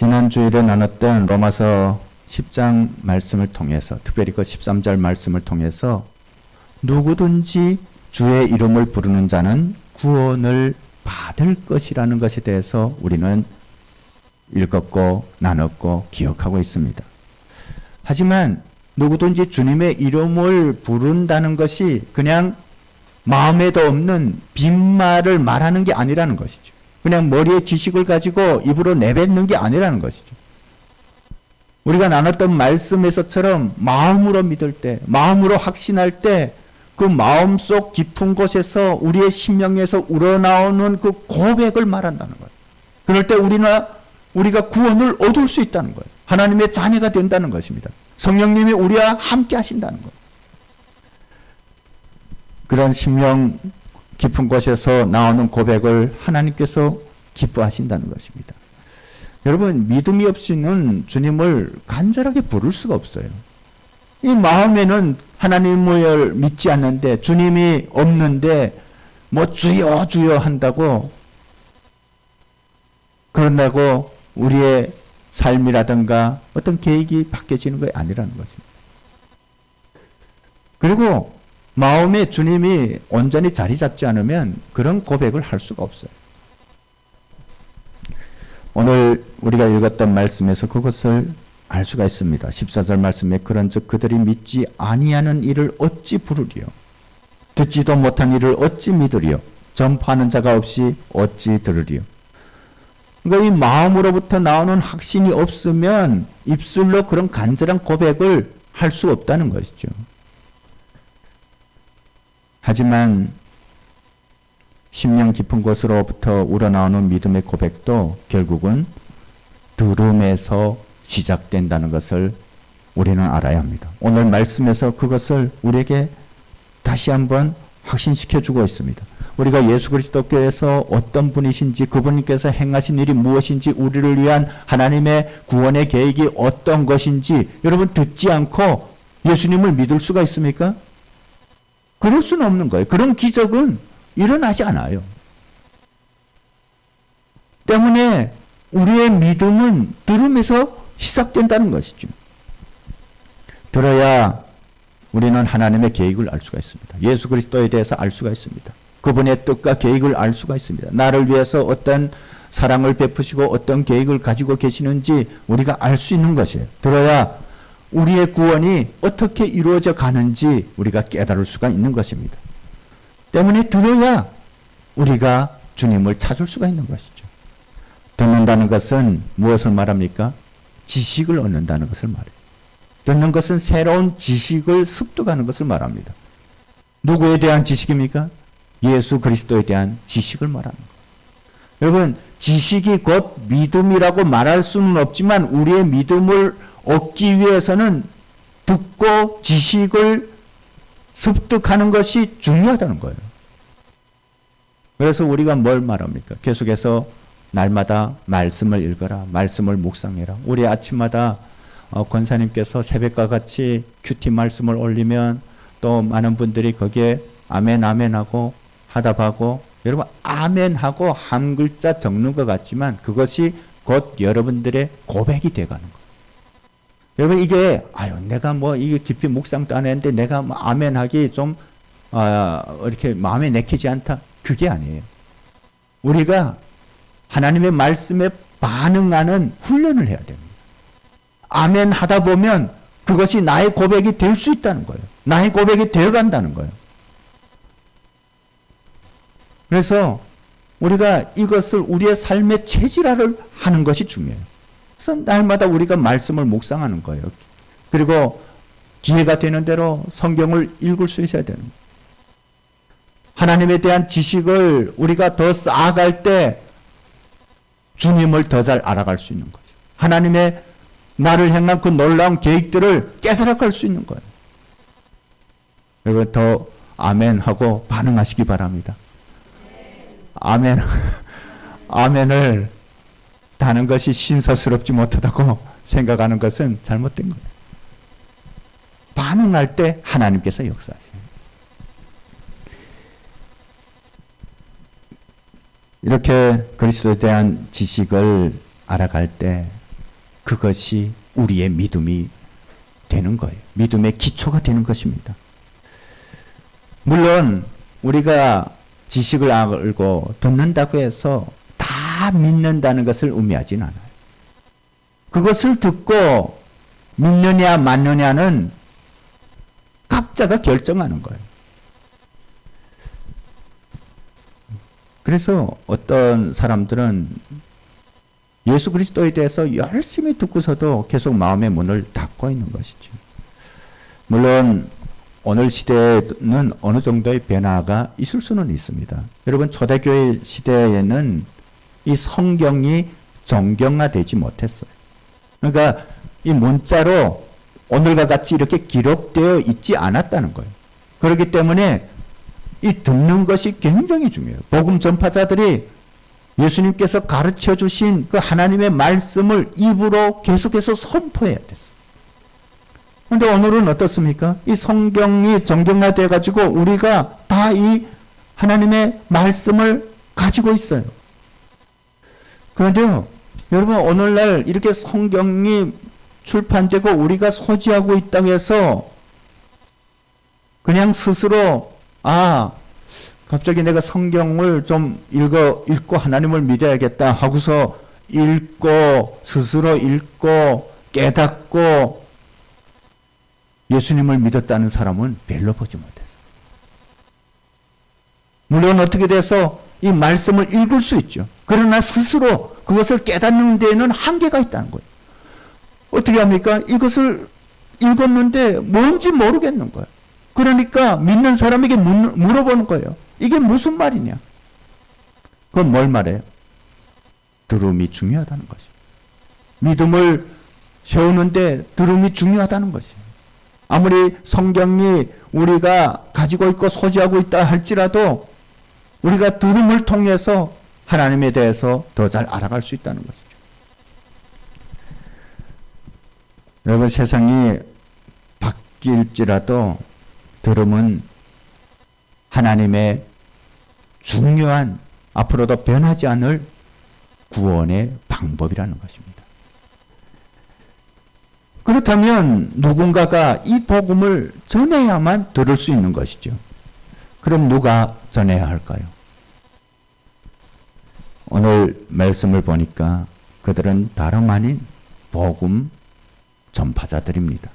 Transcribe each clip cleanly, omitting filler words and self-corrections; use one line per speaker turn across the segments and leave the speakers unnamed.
지난 주일에 나눴던 로마서 10장 말씀을 통해서, 특별히 그 13절 말씀을 통해서 누구든지 주의 이름을 부르는 자는 구원을 받을 것이라는 것에 대해서 우리는 읽었고 나눴고 기억하고 있습니다. 하지만 누구든지 주님의 이름을 부른다는 것이 그냥 마음에도 없는 빈말을 말하는 게 아니라는 것이죠. 그냥 머리에 지식을 가지고 입으로 내뱉는 게 아니라는 것이죠. 우리가 나눴던 말씀에서처럼 마음으로 믿을 때, 마음으로 확신할 때 그 마음속 깊은 곳에서 우리의 심령에서 우러나오는 그 고백을 말한다는 거예요. 그럴 때 우리가 구원을 얻을 수 있다는 거예요. 하나님의 자녀가 된다는 것입니다. 성령님이 우리와 함께 하신다는 거예요. 그런 심령 깊은 곳에서 나오는 고백을 하나님께서 기뻐하신다는 것입니다. 여러분, 믿음이 없이는 주님을 간절하게 부를 수가 없어요. 이 마음에는 하나님을 믿지 않는데, 주님이 없는데 뭐 주여 주여 한다고, 그런다고 우리의 삶이라든가 어떤 계획이 바뀌어지는 게 아니라는 것입니다. 그리고 마음에 주님이 온전히 자리 잡지 않으면 그런 고백을 할 수가 없어요. 오늘 우리가 읽었던 말씀에서 그것을 알 수가 있습니다. 14절 말씀에 그런즉 그들이 믿지 아니하는 일을 어찌 부르리요? 듣지도 못한 일을 어찌 믿으리요? 전파하는 자가 없이 어찌 들으리요? 그러니까 이 마음으로부터 나오는 확신이 없으면 입술로 그런 간절한 고백을 할 수 없다는 것이죠. 하지만 심령 깊은 곳으로부터 우러나오는 믿음의 고백도 결국은 들음에서 시작된다는 것을 우리는 알아야 합니다. 오늘 말씀에서 그것을 우리에게 다시 한번 확신시켜 주고 있습니다. 우리가 예수 그리스도께서 어떤 분이신지, 그분께서 행하신 일이 무엇인지, 우리를 위한 하나님의 구원의 계획이 어떤 것인지 여러분 듣지 않고 예수님을 믿을 수가 있습니까? 그럴 수는 없는 거예요. 그런 기적은 일어나지 않아요. 때문에 우리의 믿음은 들음에서 시작된다는 것이죠. 들어야 우리는 하나님의 계획을 알 수가 있습니다. 예수 그리스도에 대해서 알 수가 있습니다. 그분의 뜻과 계획을 알 수가 있습니다. 나를 위해서 어떤 사랑을 베푸시고 어떤 계획을 가지고 계시는지 우리가 알 수 있는 것이에요. 들어야 우리의 구원이 어떻게 이루어져 가는지 우리가 깨달을 수가 있는 것입니다. 때문에 들어야 우리가 주님을 찾을 수가 있는 것이죠. 듣는다는 것은 무엇을 말합니까? 지식을 얻는다는 것을 말해요. 듣는 것은 새로운 지식을 습득하는 것을 말합니다. 누구에 대한 지식입니까? 예수 그리스도에 대한 지식을 말하는 거예요. 여러분, 지식이 곧 믿음이라고 말할 수는 없지만 우리의 믿음을 얻기 위해서는 듣고 지식을 습득하는 것이 중요하다는 거예요. 그래서 우리가 뭘 말합니까? 계속해서 날마다 말씀을 읽어라, 말씀을 묵상해라. 우리 아침마다 권사님께서 새벽과 같이 큐티 말씀을 올리면 또 많은 분들이 거기에 아멘 아멘 하고 하답하고, 여러분 아멘하고 한 글자 적는 것 같지만 그것이 곧 여러분들의 고백이 돼가는 거예요. 여러분 이게 내가 뭐 이게 깊이 묵상도 안 했는데 내가 뭐 아멘하기 좀 이렇게 마음에 내키지 않다, 그게 아니에요. 우리가 하나님의 말씀에 반응하는 훈련을 해야 됩니다. 아멘 하다 보면 그것이 나의 고백이 될 수 있다는 거예요. 나의 고백이 되어간다는 거예요. 그래서 우리가 이것을 우리의 삶의 체질화를 하는 것이 중요해요. 그래서 날마다 우리가 말씀을 묵상하는 거예요. 그리고 기회가 되는 대로 성경을 읽을 수 있어야 되는 거예요. 하나님에 대한 지식을 우리가 더 쌓아갈 때 주님을 더 잘 알아갈 수 있는 거죠. 하나님의 나를 향한 그 놀라운 계획들을 깨달아갈 수 있는 거예요. 여러분 더 아멘하고 반응하시기 바랍니다. 아멘, 아멘을 다는 것이 신사스럽지 못하다고 생각하는 것은 잘못된 거예요. 반응할 때 하나님께서 역사하세요. 이렇게 그리스도에 대한 지식을 알아갈 때 그것이 우리의 믿음이 되는 거예요. 믿음의 기초가 되는 것입니다. 물론 우리가 지식을 알고 듣는다고 해서 다 믿는다는 것을 의미하진 않아요. 그것을 듣고 믿느냐 맞느냐는 각자가 결정하는 거예요. 그래서 어떤 사람들은 예수 그리스도에 대해서 열심히 듣고서도 계속 마음의 문을 닫고 있는 것이죠. 물론 오늘 시대에는 어느 정도의 변화가 있을 수는 있습니다. 여러분, 초대교회 시대에는 이 성경이 정경화되지 못했어요. 그러니까 이 문자로 오늘과 같이 이렇게 기록되어 있지 않았다는 거예요. 그렇기 때문에 이 듣는 것이 굉장히 중요해요. 복음 전파자들이 예수님께서 가르쳐 주신 그 하나님의 말씀을 입으로 계속해서 선포해야 됐어요. 그런데 오늘은 어떻습니까? 이 성경이 정경화되어 가지고 우리가 다 이 하나님의 말씀을 가지고 있어요. 그런데요, 여러분, 오늘날 이렇게 성경이 출판되고 우리가 소지하고 있다고 해서 그냥 스스로 갑자기 내가 성경을 좀 읽고 하나님을 믿어야겠다 하고서 스스로 읽고 깨닫고 예수님을 믿었다는 사람은 별로 보지 못했어요. 물론 어떻게 돼서 이 말씀을 읽을 수 있죠. 그러나 스스로 그것을 깨닫는 데에는 한계가 있다는 거예요. 어떻게 합니까? 이것을 읽었는데 뭔지 모르겠는 거예요. 그러니까 믿는 사람에게 물어보는 거예요. 이게 무슨 말이냐? 그건 뭘 말해요? 들음이 중요하다는 것이죠. 믿음을 세우는데 들음이 중요하다는 것이에요. 아무리 성경이 우리가 가지고 있고 소지하고 있다 할지라도 우리가 들음을 통해서 하나님에 대해서 더 잘 알아갈 수 있다는 것이죠. 여러분, 세상이 바뀔지라도 들음은 하나님의 중요한, 앞으로도 변하지 않을 구원의 방법이라는 것입니다. 그렇다면 누군가가 이 복음을 전해야만 들을 수 있는 것이죠. 그럼 누가 전해야 할까요? 오늘 말씀을 보니까 그들은 다름 아닌 복음 전파자들입니다.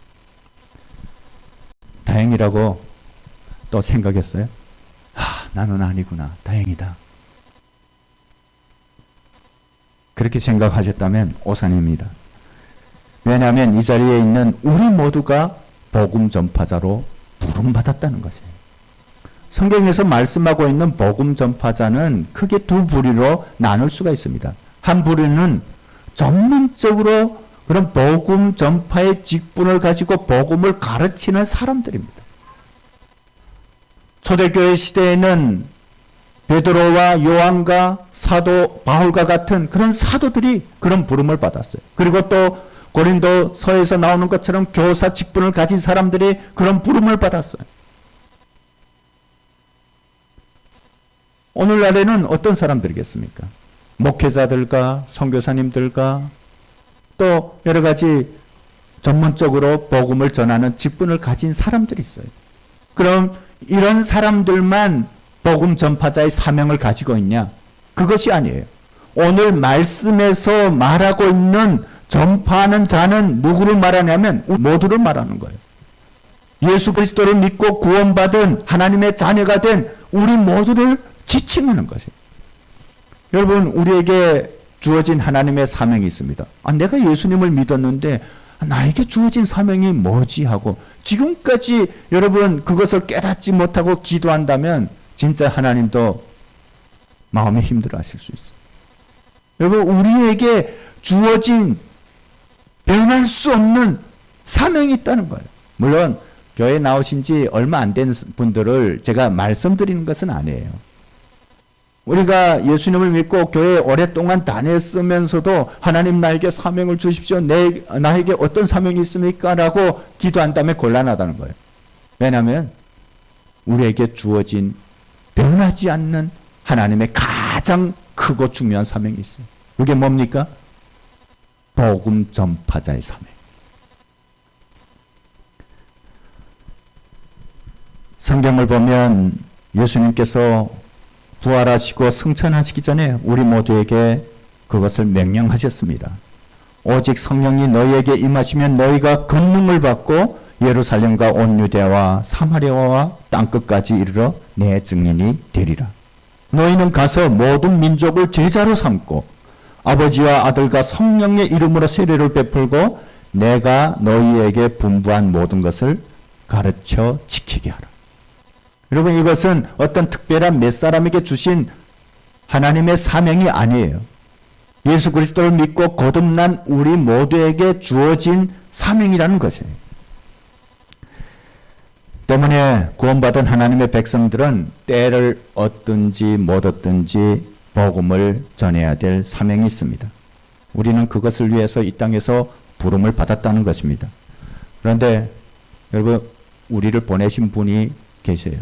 다행이라고 또 생각했어요? 나는 아니구나. 다행이다. 그렇게 생각하셨다면 오산입니다. 왜냐하면 이 자리에 있는 우리 모두가 복음 전파자로 부름받았다는 것이에요. 성경에서 말씀하고 있는 복음 전파자는 크게 두 부류로 나눌 수가 있습니다. 한 부류는 전문적으로 그런 복음 전파의 직분을 가지고 복음을 가르치는 사람들입니다. 초대교회 시대에는 베드로와 요한과 사도 바울과 같은 그런 사도들이 그런 부름을 받았어요. 그리고 또 고린도서에서 나오는 것처럼 교사 직분을 가진 사람들이 그런 부름을 받았어요. 오늘날에는 어떤 사람들이겠습니까? 목회자들과 선교사님들과 또 여러 가지 전문적으로 복음을 전하는 직분을 가진 사람들이 있어요. 그럼 이런 사람들만 복음 전파자의 사명을 가지고 있냐? 그것이 아니에요. 오늘 말씀에서 말하고 있는 전파하는 자는 누구를 말하냐면 모두를 말하는 거예요. 예수 그리스도를 믿고 구원받은 하나님의 자녀가 된 우리 모두를 지칭하는 것이에요. 여러분, 우리에게 주어진 하나님의 사명이 있습니다. 내가 예수님을 믿었는데 나에게 주어진 사명이 뭐지 하고 지금까지 여러분 그것을 깨닫지 못하고 기도한다면 진짜 하나님도 마음에 힘들어 하실 수 있어요. 여러분, 우리에게 주어진 변할 수 없는 사명이 있다는 거예요. 물론 교회에 나오신 지 얼마 안 된 분들을 제가 말씀드리는 것은 아니에요. 우리가 예수님을 믿고 교회에 오랫동안 다녔으면서도 하나님 나에게 사명을 주십시오. 나에게 어떤 사명이 있습니까? 라고 기도한다면 곤란하다는 거예요. 왜냐하면 우리에게 주어진 변하지 않는 하나님의 가장 크고 중요한 사명이 있어요. 그게 뭡니까? 복음 전파자의 사명. 성경을 보면 예수님께서 부활하시고 승천하시기 전에 우리 모두에게 그것을 명령하셨습니다. 오직 성령이 너희에게 임하시면 너희가 권능을 받고 예루살렘과 온 유대와 사마리아와 땅끝까지 이르러 내 증인이 되리라. 너희는 가서 모든 민족을 제자로 삼고 아버지와 아들과 성령의 이름으로 세례를 베풀고 내가 너희에게 분부한 모든 것을 가르쳐 지키게 하라. 여러분, 이것은 어떤 특별한 몇 사람에게 주신 하나님의 사명이 아니에요. 예수 그리스도를 믿고 거듭난 우리 모두에게 주어진 사명이라는 것이에요. 때문에 구원받은 하나님의 백성들은 때를 얻든지 못 얻든지 복음을 전해야 될 사명이 있습니다. 우리는 그것을 위해서 이 땅에서 부름을 받았다는 것입니다. 그런데 여러분, 우리를 보내신 분이 계세요.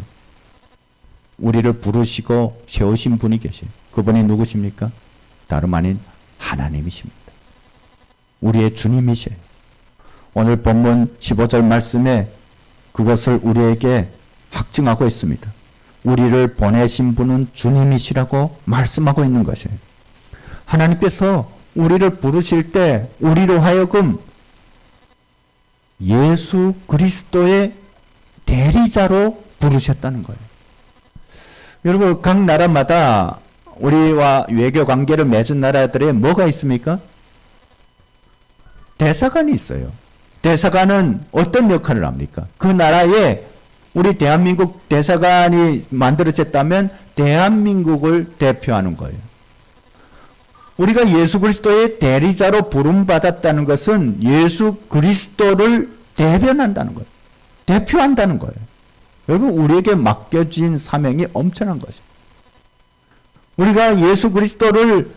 우리를 부르시고 세우신 분이 계세요. 그분이 누구십니까? 다름 아닌 하나님이십니다. 우리의 주님이세요. 오늘 본문 15절 말씀에 그것을 우리에게 확증하고 있습니다. 우리를 보내신 분은 주님이시라고 말씀하고 있는 것이에요. 하나님께서 우리를 부르실 때 우리로 하여금 예수 그리스도의 대리자로 부르셨다는 거예요. 여러분, 각 나라마다 우리와 외교 관계를 맺은 나라들에 뭐가 있습니까? 대사관이 있어요. 대사관은 어떤 역할을 합니까? 그 나라에 우리 대한민국 대사관이 만들어졌다면 대한민국을 대표하는 거예요. 우리가 예수 그리스도의 대리자로 부름받았다는 것은 예수 그리스도를 대변한다는 거예요. 대표한다는 거예요. 여러분, 우리에게 맡겨진 사명이 엄청난 것이에요. 우리가 예수 그리스도를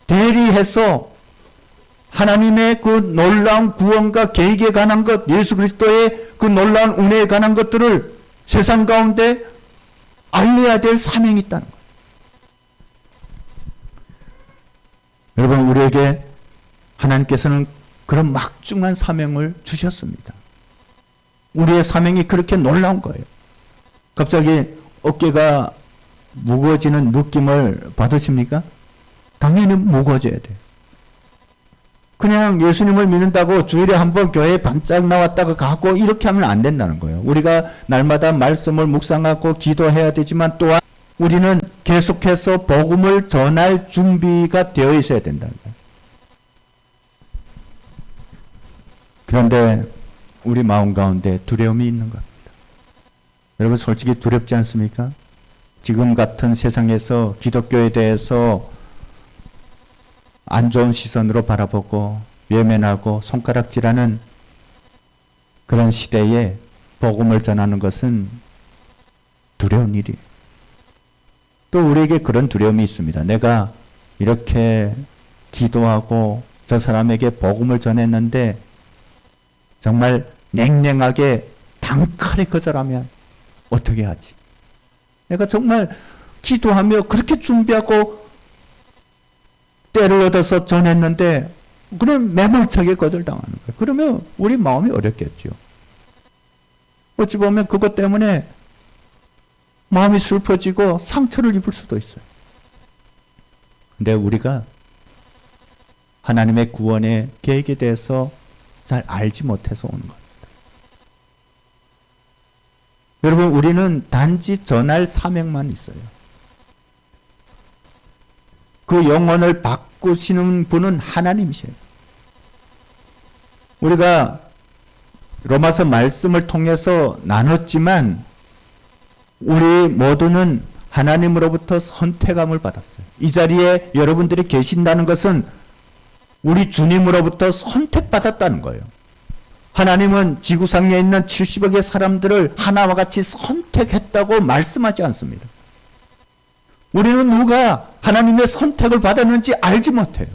대리해서 하나님의 그 놀라운 구원과 계획에 관한 것, 예수 그리스도의 그 놀라운 은혜에 관한 것들을 세상 가운데 알려야 될 사명이 있다는 거예요. 여러분, 우리에게 하나님께서는 그런 막중한 사명을 주셨습니다. 우리의 사명이 그렇게 놀라운 거예요. 갑자기 어깨가 무거워지는 느낌을 받으십니까? 당연히 무거워져야 돼요. 그냥 예수님을 믿는다고 주일에 한번 교회에 반짝 나왔다가 가고 이렇게 하면 안 된다는 거예요. 우리가 날마다 말씀을 묵상하고 기도해야 되지만 또한 우리는 계속해서 복음을 전할 준비가 되어 있어야 된다는 거예요. 그런데 우리 마음 가운데 두려움이 있는 겁니다. 여러분, 솔직히 두렵지 않습니까? 지금 같은 세상에서 기독교에 대해서 안 좋은 시선으로 바라보고 외면하고 손가락질하는 그런 시대에 복음을 전하는 것은 두려운 일이에요. 또 우리에게 그런 두려움이 있습니다. 내가 이렇게 기도하고 저 사람에게 복음을 전했는데 정말 냉랭하게 단칼에 거절하면 어떻게 하지? 내가 정말 기도하며 그렇게 준비하고 때를 얻어서 전했는데 그냥 매몰차게 거절당하는 거예요. 그러면 우리 마음이 어렵겠죠. 어찌 보면 그것 때문에 마음이 슬퍼지고 상처를 입을 수도 있어요. 근데 우리가 하나님의 구원의 계획에 대해서 잘 알지 못해서 오는 겁니다. 여러분, 우리는 단지 전할 사명만 있어요. 그 영혼을 바꾸시는 분은 하나님이세요. 우리가 로마서 말씀을 통해서 나눴지만 우리 모두는 하나님으로부터 선택함을 받았어요. 이 자리에 여러분들이 계신다는 것은 우리 주님으로부터 선택받았다는 거예요. 하나님은 지구상에 있는 70억의 사람들을 하나와 같이 선택했다고 말씀하지 않습니다. 우리는 누가 하나님의 선택을 받았는지 알지 못해요.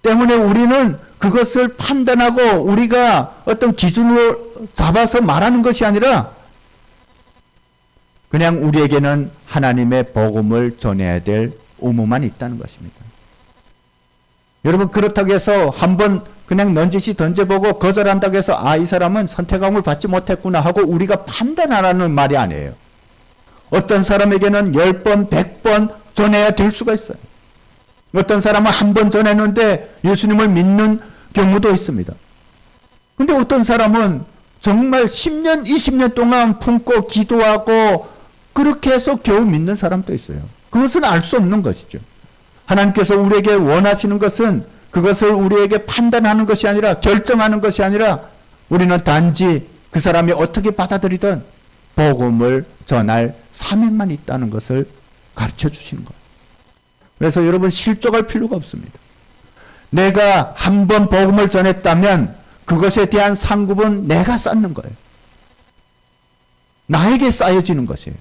때문에 우리는 그것을 판단하고 우리가 어떤 기준으로 잡아서 말하는 것이 아니라 그냥 우리에게는 하나님의 복음을 전해야 될 의무만 있다는 것입니다. 여러분 그렇다고 해서 한번 그냥 넌지시 던져보고 거절한다고 해서 이 사람은 선택함을 받지 못했구나 하고 우리가 판단하라는 말이 아니에요. 어떤 사람에게는 10번, 100번 전해야 될 수가 있어요. 어떤 사람은 한 번 전했는데 예수님을 믿는 경우도 있습니다. 근데 어떤 사람은 정말 10년, 20년 동안 품고 기도하고 그렇게 해서 겨우 믿는 사람도 있어요. 그것은 알 수 없는 것이죠. 하나님께서 우리에게 원하시는 것은 그것을 우리에게 판단하는 것이 아니라 결정하는 것이 아니라 우리는 단지 그 사람이 어떻게 받아들이든 복음을 전할 사명만 있다는 것을 가르쳐 주시는 거예요. 그래서 여러분 실족할 필요가 없습니다. 내가 한 번 복음을 전했다면 그것에 대한 상급은 내가 쌓는 거예요. 나에게 쌓여지는 것이에요.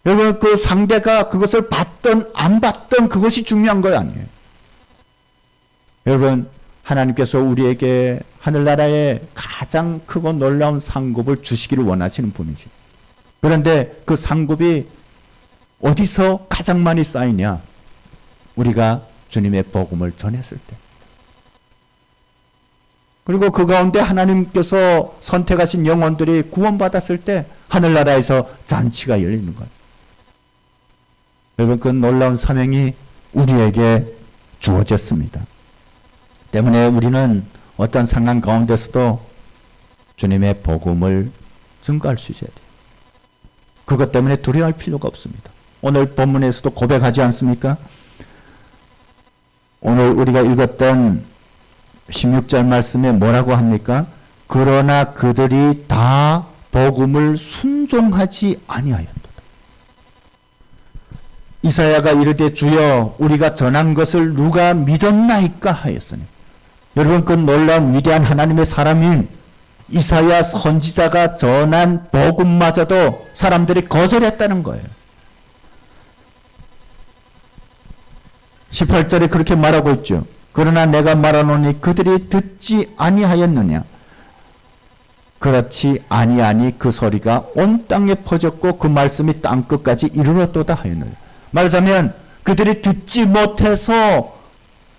여러분 그 상대가 그것을 받든 안 받든 그것이 중요한 거 아니에요. 여러분 하나님께서 우리에게 하늘나라에 가장 크고 놀라운 상급을 주시기를 원하시는 분이지. 그런데 그 상급이 어디서 가장 많이 쌓이냐? 우리가 주님의 복음을 전했을 때. 그리고 그 가운데 하나님께서 선택하신 영혼들이 구원받았을 때 하늘나라에서 잔치가 열리는 거예요. 여러분 그 놀라운 사명이 우리에게 주어졌습니다. 때문에 우리는 어떤 상황 가운데서도 주님의 복음을 증거할 수 있어야 돼요. 그것 때문에 두려워할 필요가 없습니다. 오늘 본문에서도 고백하지 않습니까? 오늘 우리가 읽었던 16절 말씀에 뭐라고 합니까? 그러나 그들이 다 복음을 순종하지 아니하였도다. 이사야가 이르되 주여 우리가 전한 것을 누가 믿었나이까 하였으니. 여러분 그 놀라운 위대한 하나님의 사람인 이사야 선지자가 전한 복음마저도 사람들이 거절했다는 거예요. 18절에 그렇게 말하고 있죠. 그러나 내가 말하노니 그들이 듣지 아니하였느냐. 그렇지 아니하니 그 소리가 온 땅에 퍼졌고 그 말씀이 땅끝까지 이르렀도다 하였느냐. 말하자면 그들이 듣지 못해서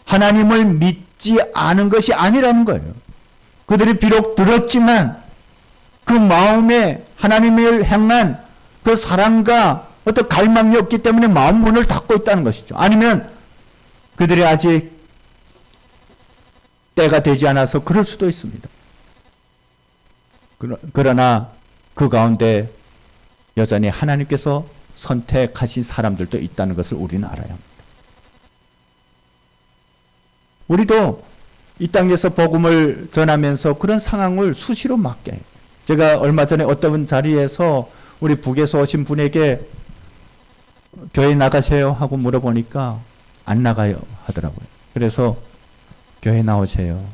하나님을 믿지 않은 것이 아니라는 거예요. 그들이 비록 들었지만 그 마음에 하나님을 향한 그 사랑과 어떤 갈망이 없기 때문에 마음 문을 닫고 있다는 것이죠. 아니면 그들이 아직 때가 되지 않아서 그럴 수도 있습니다. 그러나 그 가운데 여전히 하나님께서 선택하신 사람들도 있다는 것을 우리는 알아야 합니다. 우리도 이 땅에서 복음을 전하면서 그런 상황을 수시로 맞게 해요. 제가 얼마 전에 어떤 자리에서 우리 북에서 오신 분에게 교회 나가세요 하고 물어보니까 안 나가요 하더라고요. 그래서 교회 나오세요.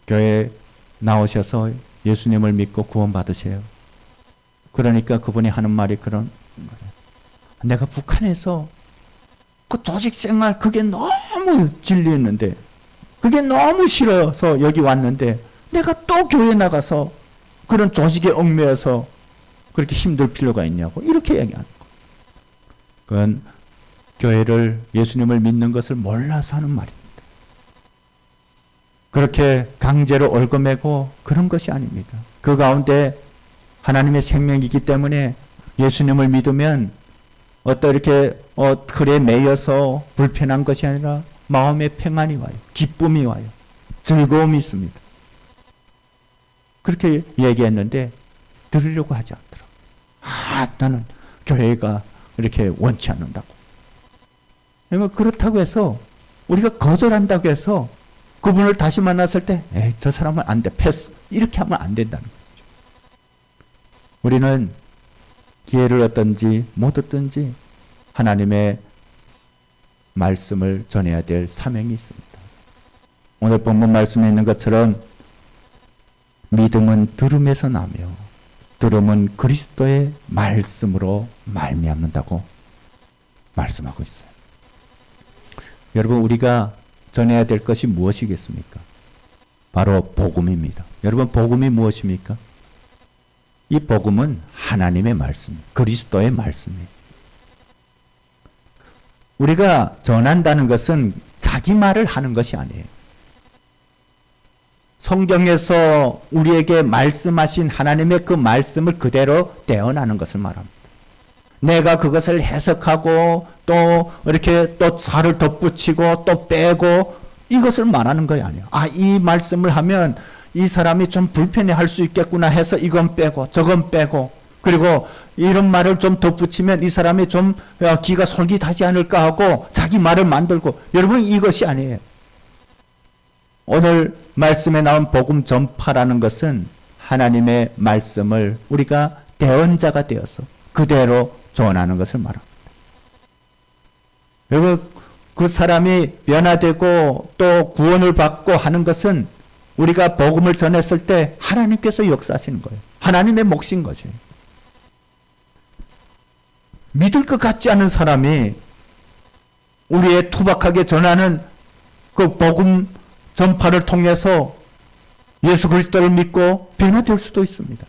교회 나오셔서 예수님을 믿고 구원 받으세요. 그러니까 그분이 하는 말이 그런 거예요. 내가 북한에서 그 조직 생활 그게 너무 진리했는데 그게 너무 싫어서 여기 왔는데 내가 또 교회 나가서 그런 조직에 얽매여서 그렇게 힘들 필요가 있냐고 이렇게 얘기하는 거예요. 그건 교회를 예수님을 믿는 것을 몰라서 하는 말입니다. 그렇게 강제로 얽어매고 그런 것이 아닙니다. 그 가운데 하나님의 생명이기 때문에 예수님을 믿으면 어떤 이렇게 틀에 매여서 불편한 것이 아니라 마음의 평안이 와요. 기쁨이 와요. 즐거움이 있습니다. 그렇게 얘기했는데 들으려고 하지 않더라고요. 나는 교회가 이렇게 원치 않는다고. 그렇다고 해서 우리가 거절한다고 해서 그분을 다시 만났을 때 저 사람은 안 돼. 패스. 이렇게 하면 안 된다는 거죠. 우리는 기회를 얻든지 못 얻든지 하나님의 말씀을 전해야 될 사명이 있습니다. 오늘 본문 말씀에 있는 것처럼 믿음은 들음에서 나며 들음은 그리스도의 말씀으로 말미암는다고 말씀하고 있어요. 여러분 우리가 전해야 될 것이 무엇이겠습니까? 바로 복음입니다. 여러분 복음이 무엇입니까? 이 복음은 하나님의 말씀, 그리스도의 말씀이에요. 우리가 전한다는 것은 자기 말을 하는 것이 아니에요. 성경에서 우리에게 말씀하신 하나님의 그 말씀을 그대로 떼어나는 것을 말합니다. 내가 그것을 해석하고 또 이렇게 또 살을 덧붙이고 또 빼고 이것을 말하는 거야 아니에요. 이 말씀을 하면 이 사람이 좀 불편해할 수 있겠구나 해서 이건 빼고 저건 빼고 그리고 이런 말을 좀 덧붙이면 이 사람이 좀 기가 솔깃하지 않을까 하고 자기 말을 만들고 여러분 이것이 아니에요. 오늘 말씀에 나온 복음 전파라는 것은 하나님의 말씀을 우리가 대언자가 되어서 그대로 전하는 것을 말합니다. 여러분 그 사람이 변화되고 또 구원을 받고 하는 것은 우리가 복음을 전했을 때 하나님께서 역사하시는 거예요. 하나님의 몫인 거죠. 믿을 것 같지 않은 사람이 우리의 투박하게 전하는 그 복음 전파를 통해서 예수 그리스도를 믿고 변화될 수도 있습니다.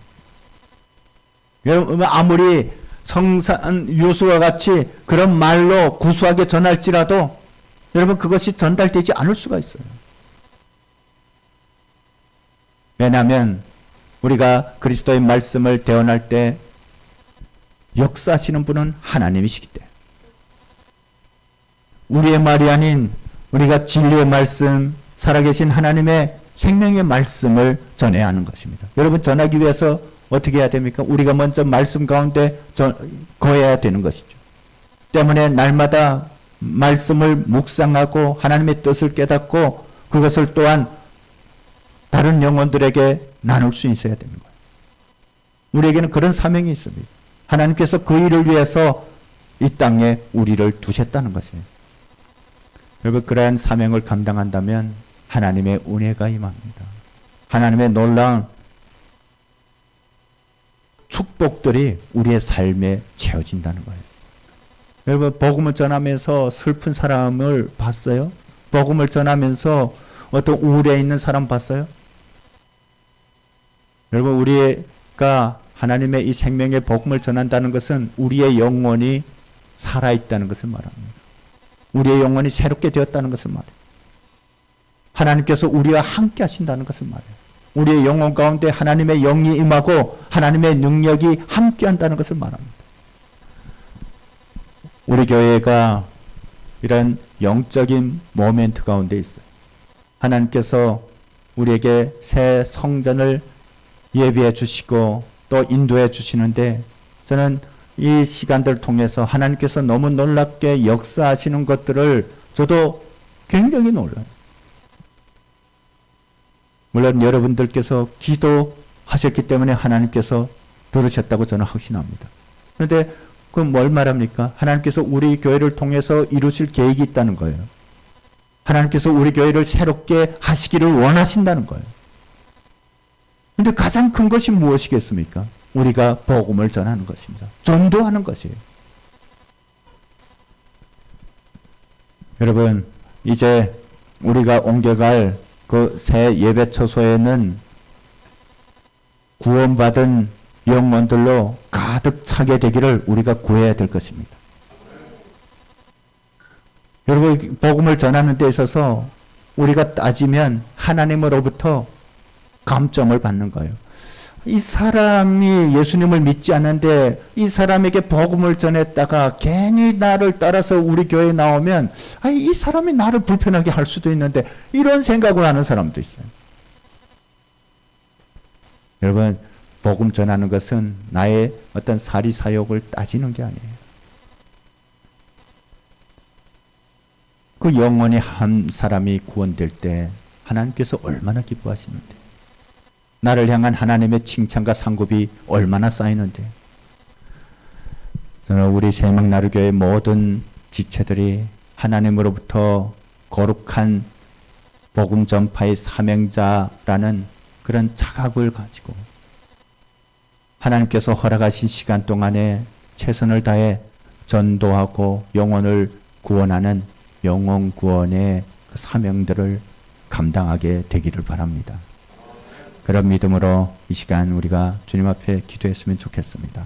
여러분 아무리 성산 요수와 같이 그런 말로 구수하게 전할지라도 여러분 그것이 전달되지 않을 수가 있어요. 왜냐하면 우리가 그리스도의 말씀을 대언할 때 역사하시는 분은 하나님이시기 때문에 우리의 말이 아닌 우리가 진리의 말씀 살아계신 하나님의 생명의 말씀을 전해야 하는 것입니다. 여러분 전하기 위해서 어떻게 해야 됩니까? 우리가 먼저 말씀 가운데 거해야 되는 것이죠. 때문에 날마다 말씀을 묵상하고 하나님의 뜻을 깨닫고 그것을 또한 다른 영혼들에게 나눌 수 있어야 되는 거예요. 우리에게는 그런 사명이 있습니다. 하나님께서 그 일을 위해서 이 땅에 우리를 두셨다는 것이에요. 여러분 그러한 사명을 감당한다면 하나님의 은혜가 임합니다. 하나님의 놀라운 축복들이 우리의 삶에 채워진다는 거예요. 여러분 복음을 전하면서 슬픈 사람을 봤어요? 복음을 전하면서 어떤 우울해 있는 사람 봤어요? 여러분 우리가 하나님의 이 생명의 복음을 전한다는 것은 우리의 영혼이 살아있다는 것을 말합니다. 우리의 영혼이 새롭게 되었다는 것을 말해요. 하나님께서 우리와 함께 하신다는 것을 말해요. 우리의 영혼 가운데 하나님의 영이 임하고 하나님의 능력이 함께 한다는 것을 말합니다. 우리 교회가 이런 영적인 모멘트 가운데 있어요. 하나님께서 우리에게 새 성전을 예비해 주시고 또 인도해 주시는데 저는 이 시간들을 통해서 하나님께서 너무 놀랍게 역사하시는 것들을 저도 굉장히 놀라요. 물론 여러분들께서 기도하셨기 때문에 하나님께서 들으셨다고 저는 확신합니다. 그런데 그건 뭘 말합니까? 하나님께서 우리 교회를 통해서 이루실 계획이 있다는 거예요. 하나님께서 우리 교회를 새롭게 하시기를 원하신다는 거예요. 그런데 가장 큰 것이 무엇이겠습니까? 우리가 복음을 전하는 것입니다. 전도하는 것이에요. 여러분 이제 우리가 옮겨갈 그 새 예배 처소에는 구원받은 영혼들로 가득 차게 되기를 우리가 구해야 될 것입니다. 여러분 복음을 전하는 데 있어서 우리가 따지면 하나님으로부터 감점을 받는 거예요. 이 사람이 예수님을 믿지 않는데 이 사람에게 복음을 전했다가 괜히 나를 따라서 우리 교회에 나오면 이 사람이 나를 불편하게 할 수도 있는데 이런 생각을 하는 사람도 있어요. 여러분 복음 전하는 것은 나의 어떤 사리사욕을 따지는 게 아니에요. 그 영혼이 한 사람이 구원될 때 하나님께서 얼마나 기뻐하시는데 나를 향한 하나님의 칭찬과 상급이 얼마나 쌓이는데 저는 우리 새명나루교회 모든 지체들이 하나님으로부터 거룩한 복음 전파의 사명자라는 그런 자각을 가지고 하나님께서 허락하신 시간 동안에 최선을 다해 전도하고 영혼을 구원하는 영혼 구원의 그 사명들을 감당하게 되기를 바랍니다. 그런 믿음으로 이 시간 우리가 주님 앞에 기도했으면 좋겠습니다.